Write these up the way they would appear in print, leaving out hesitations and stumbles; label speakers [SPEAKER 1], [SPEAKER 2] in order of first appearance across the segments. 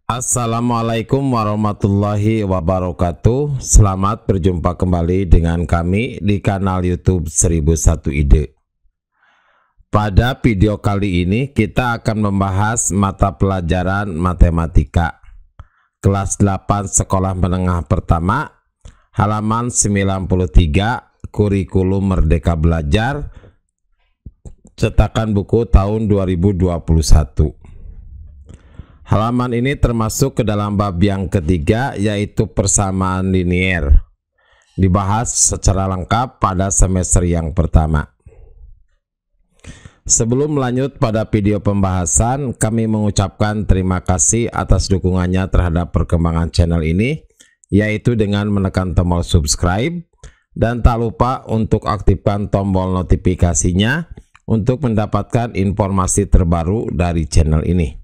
[SPEAKER 1] Assalamualaikum warahmatullahi wabarakatuh. Selamat berjumpa kembali dengan kami di kanal YouTube 1001 Ide. Pada video kali ini kita akan membahas mata pelajaran matematika kelas 8 sekolah menengah pertama, halaman 93, kurikulum Merdeka Belajar, cetakan buku tahun 2021. Halaman ini termasuk ke dalam bab yang ketiga, yaitu persamaan linier. Dibahas secara lengkap pada semester yang pertama. Sebelum lanjut pada video pembahasan, kami mengucapkan terima kasih atas dukungannya terhadap perkembangan channel ini, yaitu dengan menekan tombol subscribe, dan tak lupa untuk aktifkan tombol notifikasinya untuk mendapatkan informasi terbaru dari channel ini.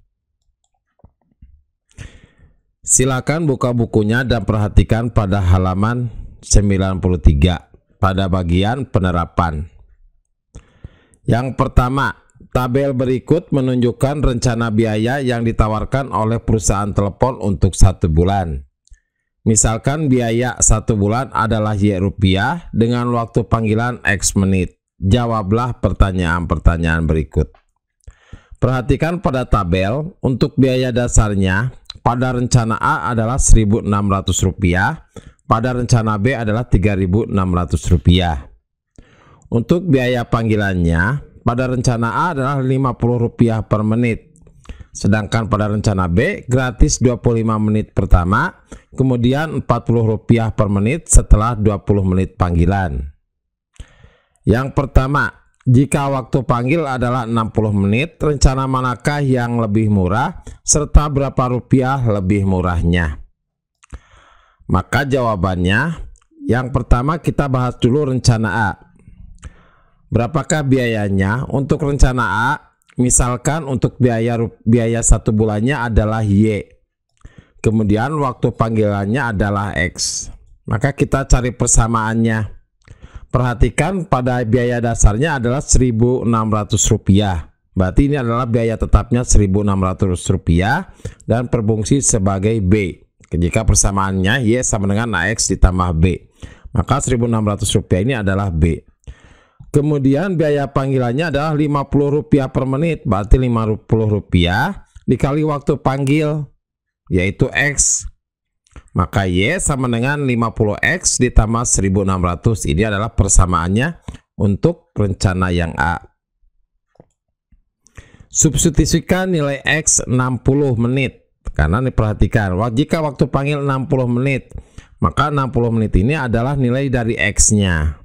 [SPEAKER 1] Silakan buka bukunya dan perhatikan pada halaman 93 pada bagian penerapan. Yang pertama, tabel berikut menunjukkan rencana biaya yang ditawarkan oleh perusahaan telepon untuk 1 bulan. Misalkan biaya 1 bulan adalah Y rupiah dengan waktu panggilan X menit. Jawablah pertanyaan-pertanyaan berikut. Perhatikan pada tabel, untuk biaya dasarnya pada rencana A adalah Rp1.600, pada rencana B adalah Rp3.600. Untuk biaya panggilannya, pada rencana A adalah Rp50 per menit, sedangkan pada rencana B gratis 25 menit pertama, kemudian Rp40 per menit setelah 20 menit panggilan. Yang pertama, jika waktu panggil adalah 60 menit, rencana manakah yang lebih murah, serta berapa rupiah lebih murahnya? Maka jawabannya, yang pertama kita bahas dulu rencana A. Berapakah biayanya? Untuk rencana A, misalkan untuk biaya 1 bulannya adalah Y, kemudian waktu panggilannya adalah X. Maka kita cari persamaannya. Perhatikan pada biaya dasarnya adalah Rp1.600. Berarti ini adalah biaya tetapnya Rp1.600 dan berfungsi sebagai B. Jika persamaannya Y sama dengan AX ditambah B, maka Rp1.600 ini adalah B. Kemudian biaya panggilannya adalah Rp50 per menit, berarti Rp50 dikali waktu panggil, yaitu X. Maka Y sama dengan 50X ditambah 1600. Ini adalah persamaannya untuk rencana yang A. Substitusikan nilai X 60 menit. Karena diperhatikan, jika waktu panggil 60 menit, maka 60 menit ini adalah nilai dari X-nya.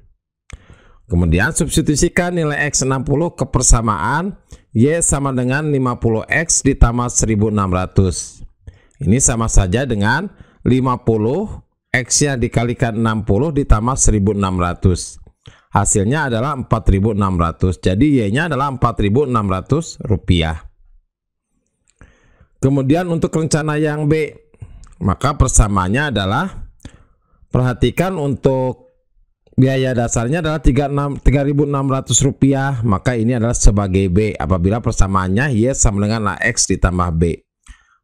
[SPEAKER 1] Kemudian substitusikan nilai X 60 ke persamaan Y sama dengan 50X ditambah 1600. Ini sama saja dengan 50 X-nya dikalikan 60 ditambah 1600. Hasilnya adalah 4.600. Jadi Y-nya adalah Rp4.600. Kemudian untuk rencana yang B, maka persamaannya adalah, perhatikan untuk biaya dasarnya adalah Rp3.600, maka ini adalah sebagai B apabila persamaannya Y sama dengan AX ditambah B.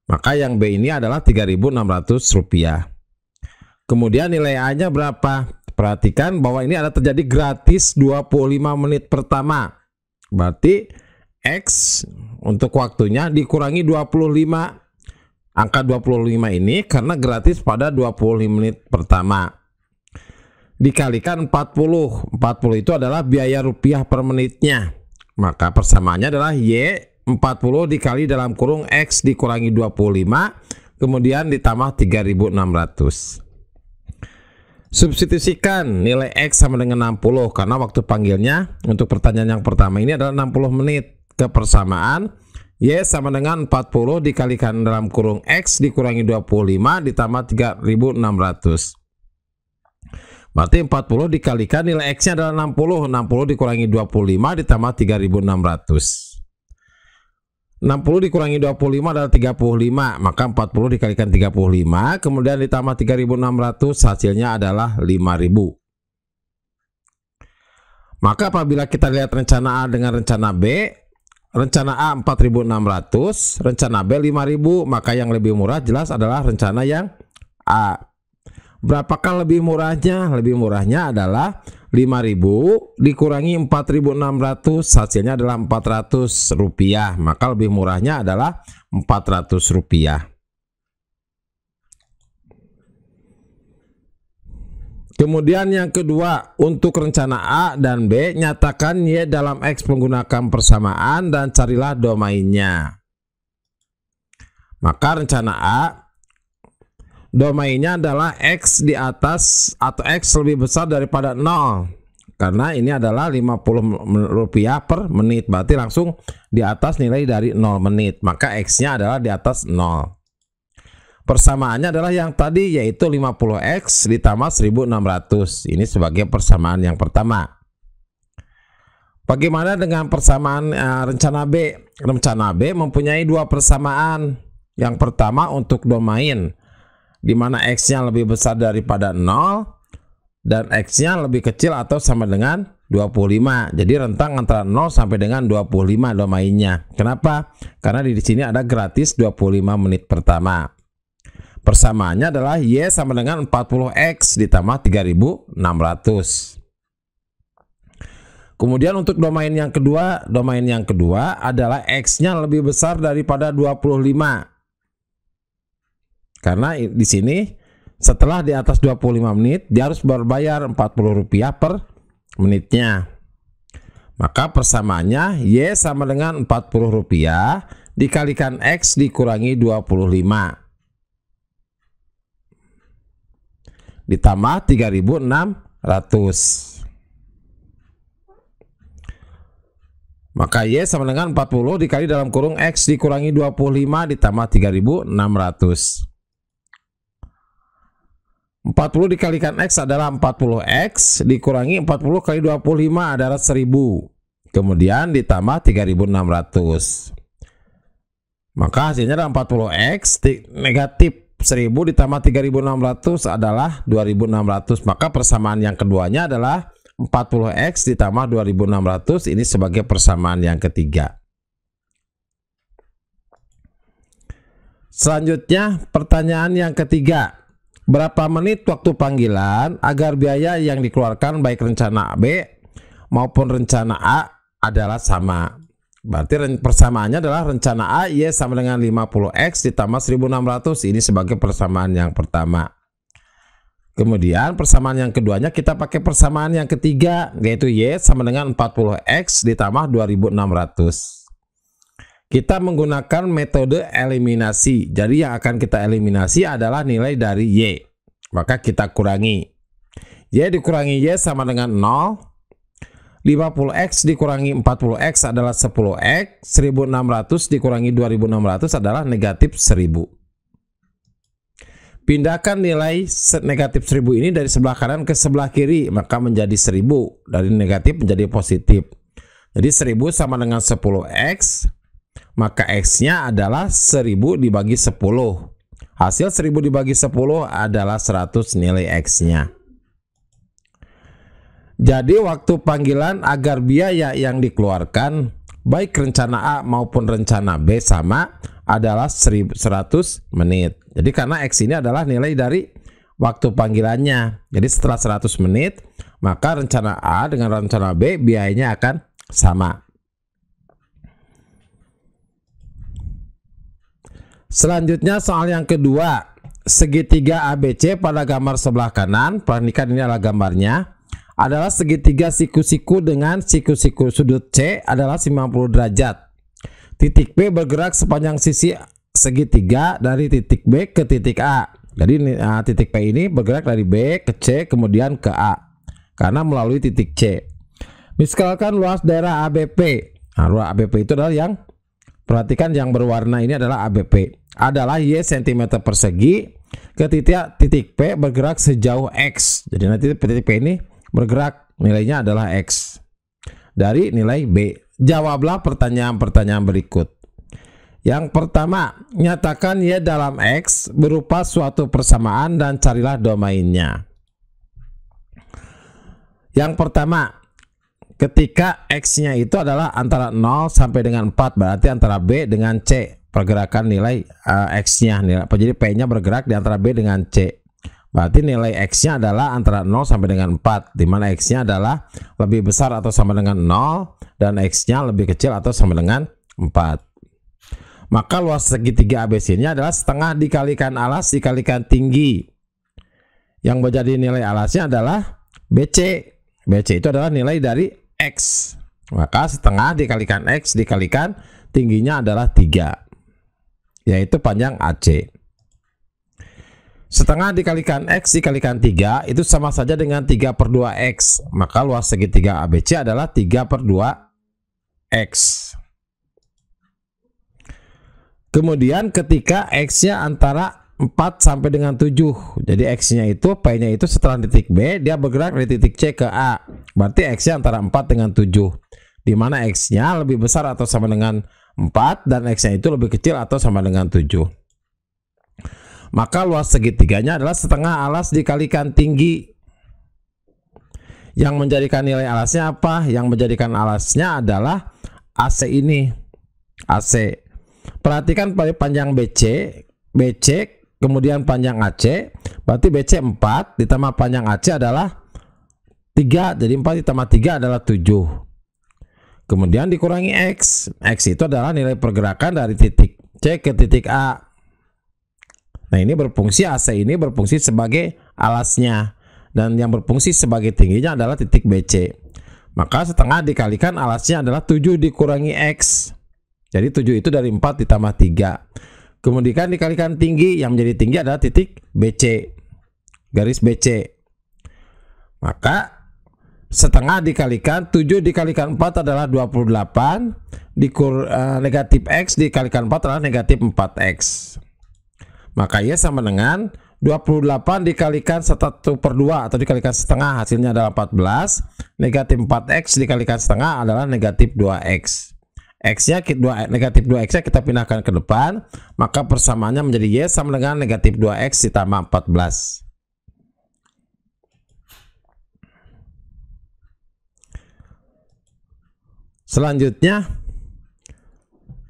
[SPEAKER 1] Maka yang B ini adalah Rp3.600. Kemudian nilai A-nya berapa? Perhatikan bahwa ini ada terjadi gratis 25 menit pertama. Berarti X untuk waktunya dikurangi 25. Angka 25 ini karena gratis pada 25 menit pertama. Dikalikan 40. 40 itu adalah biaya rupiah per menitnya. Maka persamaannya adalah Y 40 dikali dalam kurung X dikurangi 25, kemudian ditambah 3.600. Substitusikan nilai X sama dengan 60 karena waktu panggilnya untuk pertanyaan yang pertama ini adalah 60 menit. Ke persamaan Y sama dengan 40 dikalikan dalam kurung X dikurangi 25 ditambah 3.600. Berarti 40 dikalikan nilai X-nya adalah 60. 60 dikurangi 25 ditambah 3.600. 60 dikurangi 25 adalah 35, maka 40 dikalikan 35, kemudian ditambah 3.600, hasilnya adalah 5.000. Maka apabila kita lihat rencana A dengan rencana B, rencana A 4.600, rencana B 5.000, maka yang lebih murah jelas adalah rencana yang A. Berapakah lebih murahnya? Lebih murahnya adalah 5.000 dikurangi 4.600, hasilnya adalah 400 rupiah, maka lebih murahnya adalah 400 rupiah. Kemudian yang kedua, untuk rencana A dan B, nyatakan Y dalam X menggunakan persamaan dan carilah domainnya. Maka rencana A, domainnya adalah X di atas atau X lebih besar daripada 0. Karena ini adalah 50 rupiah per menit, berarti langsung di atas nilai dari 0 menit. Maka X-nya adalah di atas 0. Persamaannya adalah yang tadi, yaitu 50X ditambah 1.600. Ini sebagai persamaan yang pertama. Bagaimana dengan persamaan rencana B? Rencana B mempunyai dua persamaan. Yang pertama untuk domain, di mana X-nya lebih besar daripada 0 dan X-nya lebih kecil atau sama dengan 25. Jadi rentang antara 0 sampai dengan 25 domainnya. Kenapa? Karena di sini ada gratis 25 menit pertama. Persamaannya adalah Y sama dengan 40X ditambah 3.600. Kemudian untuk domain yang kedua adalah X-nya lebih besar daripada 25. Karena di sini setelah di atas 25 menit dia harus berbayar 40 rupiah per menitnya. Maka persamaannya Y sama dengan 40 rupiah dikalikan X dikurangi 25. Ditambah 3.600. Maka Y sama dengan 40 dikali dalam kurung X dikurangi 25 ditambah 3.600. 40 dikalikan X adalah 40X dikurangi 40 kali 25 adalah 1.000. Kemudian ditambah 3.600. Maka hasilnya adalah 40X negatif 1.000 ditambah 3.600 adalah 2.600. Maka persamaan yang keduanya adalah 40X ditambah 2.600. Ini sebagai persamaan yang ketiga. Selanjutnya pertanyaan yang ketiga, berapa menit waktu panggilan agar biaya yang dikeluarkan baik rencana B maupun rencana A adalah sama? Berarti persamaannya adalah rencana A Y sama dengan 50X ditambah 1.600. Ini sebagai persamaan yang pertama. Kemudian persamaan yang keduanya kita pakai persamaan yang ketiga, yaitu Y sama dengan 40X ditambah 2.600. Kita menggunakan metode eliminasi. Jadi yang akan kita eliminasi adalah nilai dari Y. Maka kita kurangi. Y dikurangi Y sama dengan 0. 50X dikurangi 40X adalah 10X. 1.600 dikurangi 2.600 adalah negatif 1.000. Pindahkan nilai negatif 1.000 ini dari sebelah kanan ke sebelah kiri, maka menjadi 1.000. Dari negatif menjadi positif. Jadi 1.000 sama dengan 10X, maka X-nya adalah 1.000 dibagi 10. Hasil 1.000 dibagi 10 adalah 100 nilai X-nya. Jadi waktu panggilan agar biaya yang dikeluarkan baik rencana A maupun rencana B sama adalah 100 menit. Jadi karena X ini adalah nilai dari waktu panggilannya. Jadi setelah 100 menit, maka rencana A dengan rencana B biayanya akan sama. Selanjutnya soal yang kedua, segitiga ABC pada gambar sebelah kanan, perhatikan ini adalah gambarnya, adalah segitiga siku-siku dengan siku-siku sudut C adalah 90 derajat. Titik B bergerak sepanjang sisi segitiga dari titik B ke titik A. Jadi titik P ini bergerak dari B ke C kemudian ke A karena melalui titik C. Misalkan luas daerah ABP. Nah, ruas ABP itu adalah yang, perhatikan yang berwarna ini adalah ABP. Adalah Y cm persegi. Ke titik P bergerak sejauh X. Jadi nanti titik P ini bergerak, nilainya adalah X dari nilai B. Jawablah pertanyaan-pertanyaan berikut. Yang pertama, nyatakan Y dalam X berupa suatu persamaan dan carilah domainnya. Yang pertama, ketika X-nya itu adalah antara 0 sampai dengan 4, berarti antara B dengan C pergerakan nilai X-nya. Jadi P-nya bergerak di antara B dengan C. Berarti nilai X-nya adalah antara 0 sampai dengan 4, di mana X-nya adalah lebih besar atau sama dengan 0 dan X-nya lebih kecil atau sama dengan 4. Maka luas segitiga ABC-nya adalah setengah dikalikan alas dikalikan tinggi. Yang menjadi nilai alasnya adalah BC. BC itu adalah nilai dari X. Maka setengah dikalikan X dikalikan tingginya adalah 3, yaitu panjang AC. Setengah dikalikan X dikalikan 3 itu sama saja dengan 3/2X. Maka luas segitiga ABC adalah 3/2X. Kemudian ketika X-nya antara 4 sampai dengan 7. Jadi X-nya itu, P-nya itu setelah titik B, dia bergerak dari titik C ke A. Berarti X-nya antara 4 dengan 7. Di mana X-nya lebih besar atau sama dengan 4 dan X-nya itu lebih kecil atau sama dengan 7. Maka luas segitiganya adalah setengah alas dikalikan tinggi. Yang menjadikan nilai alasnya apa? Yang menjadikan alasnya adalah AC ini. AC. Perhatikan pada panjang BC, kemudian panjang AC. Berarti BC 4 ditambah panjang AC adalah 3. Jadi 4 ditambah 3 adalah 7. Kemudian dikurangi X. X itu adalah nilai pergerakan dari titik C ke titik A. Nah, ini berfungsi, AC ini berfungsi sebagai alasnya, dan yang berfungsi sebagai tingginya adalah titik BC. Maka setengah dikalikan alasnya adalah 7 dikurangi X. Jadi 7 itu dari 4 ditambah 3. Kemudian dikalikan tinggi, yang menjadi tinggi adalah titik BC, garis BC. Maka setengah dikalikan 7 dikalikan 4 adalah 28, negatif X dikalikan 4 adalah negatif 4X. Maka Y sama dengan 28 dikalikan 1/2 atau dikalikan setengah, hasilnya adalah 14. Negatif 4X dikalikan setengah adalah negatif 2X. X-nya negatif 2X-nya kita pindahkan ke depan, maka persamaannya menjadi Y sama dengan negatif 2X ditambah 14. Selanjutnya,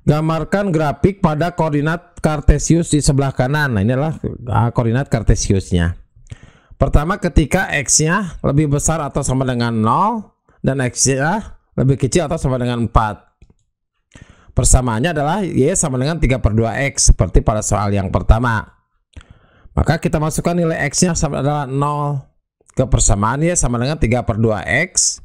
[SPEAKER 1] gambarkan grafik pada koordinat Kartesius di sebelah kanan. Nah, ini adalah koordinat Kartesiusnya. Pertama, ketika X-nya lebih besar atau sama dengan 0 dan X-nya lebih kecil atau sama dengan 4. Persamaannya adalah Y sama dengan 3/2X seperti pada soal yang pertama. Maka kita masukkan nilai X-nya sama adalah 0 ke persamaan Y sama dengan 3/2X.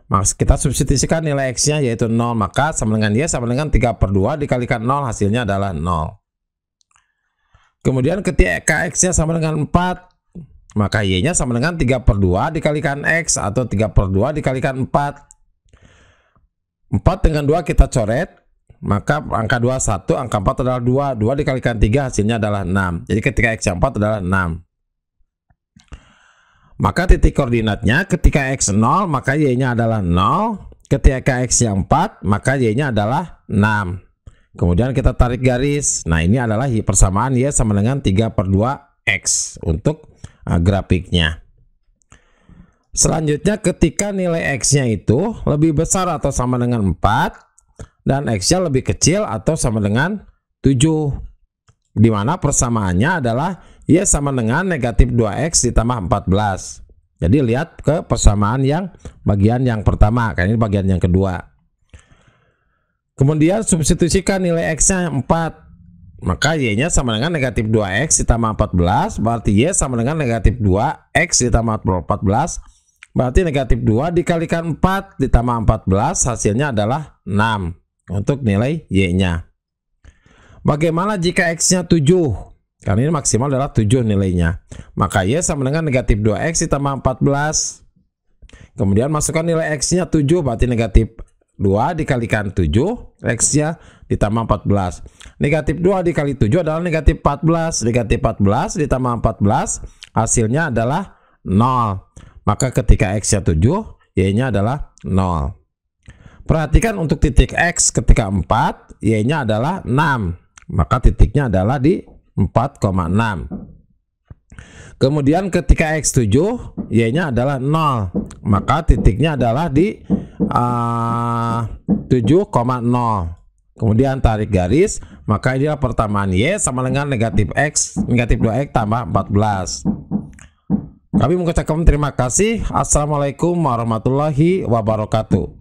[SPEAKER 1] Maka kita substitusikan nilai X-nya yaitu 0, maka sama dengan Y sama dengan 3/2 dikalikan 0, hasilnya adalah 0. Kemudian ketika X-nya sama dengan 4, maka Y-nya sama dengan 3/2 dikalikan X atau 3/2 dikalikan 4. 4 dengan 2 kita coret, maka angka 2 1, angka 4 adalah 2. 2 dikalikan 3 hasilnya adalah 6. Jadi ketika X yang 4 adalah 6. Maka titik koordinatnya ketika X 0 maka Y-nya adalah 0. Ketika X yang 4 maka Y-nya adalah 6. Kemudian kita tarik garis. Nah, ini adalah persamaan Y sama dengan 3/2X untuk grafiknya. Selanjutnya ketika nilai X-nya itu lebih besar atau sama dengan 4 dan X-nya lebih kecil atau sama dengan 7, di mana persamaannya adalah Y sama dengan negatif 2X ditambah 14. Jadi lihat ke persamaan yang bagian yang pertama, karena ini bagian yang kedua. Kemudian substitusikan nilai X-nya 4, maka Y-nya sama dengan negatif 2X ditambah 14, berarti Y sama dengan negatif 2X ditambah 14, berarti negatif 2 dikalikan 4 ditambah 14, hasilnya adalah 6 untuk nilai Y-nya. Bagaimana jika X-nya 7? Karena ini maksimal adalah 7 nilainya. Maka Y sama dengan negatif 2X ditambah 14. Kemudian masukkan nilai X-nya 7, berarti negatif 2 dikalikan 7, X-nya ditambah 14. Negatif 2 dikali 7 adalah negatif 14. Negatif 14 ditambah 14, hasilnya adalah 0. Maka ketika X-nya 7, Y-nya adalah 0. Perhatikan untuk titik X ketika 4, Y-nya adalah 6. Maka titiknya adalah di 4,6. Kemudian ketika X7, Y-nya adalah 0. maka titiknya adalah di 7,0. Kemudian tarik garis, maka inilah pertamaan Y sama dengan negatif X, negatif 2X tambah 14. Kami mengucapkan terima kasih. Assalamualaikum warahmatullahi wabarakatuh.